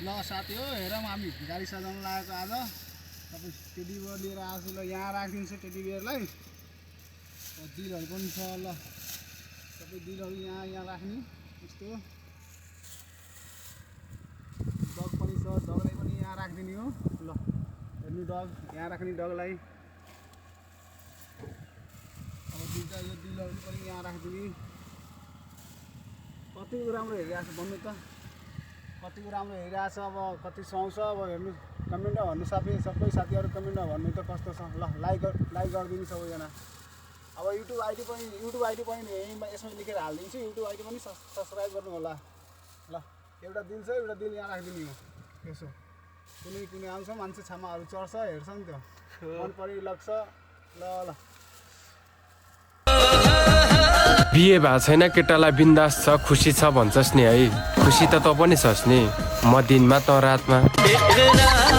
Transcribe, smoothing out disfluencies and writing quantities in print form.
ल साथी हो हेरौँ हामी गाडी सजाउन लागेको आज तपाईँ टेडी बियर लिएर आएको ल यहाँ राखिदिन्छु टेडी बियरलाई दिलहरू पनि छ ल सबै दिलहरू यहाँ राख्ने यस्तो डग पनि छ डगलाई पनि यहाँ राखिदिने हो ल हेर्नु डग यहाँ राख्ने डगलाई अब दुईवटा यो दिलहरू पनि यहाँ राखिदिने कतिको राम्रो हेरिरहेको छ भन्नु त कतिको राम्रो हेरिरहेको छ अब कति सुहाउँछ अब हेर्नु कमेन्टमा भन्नु सबै साथीहरू कमेन्टमा भन्नु त कस्तो छ ल लाइक गरिदिनु सबैजना अब युट्युब आइडी पनि यसमा लेखेर हालिदिन्छु युट्युब आइडी पनि सब्सक्राइब गर्नु होला ल एउटा दिल छ एउटा दिल यहाँ राखिदिनु हो यसो कुनै आउँछ मान्छे छामाहरू चढ्छ हेर्छ नि त्यो मन परिलाग्छ ल ल बिहे भएको छैन केटालाई बिन्दास छ खुसी छ भन्छस् नि है खुसी त तँ पनि छस् नि म दिनमा त रातमा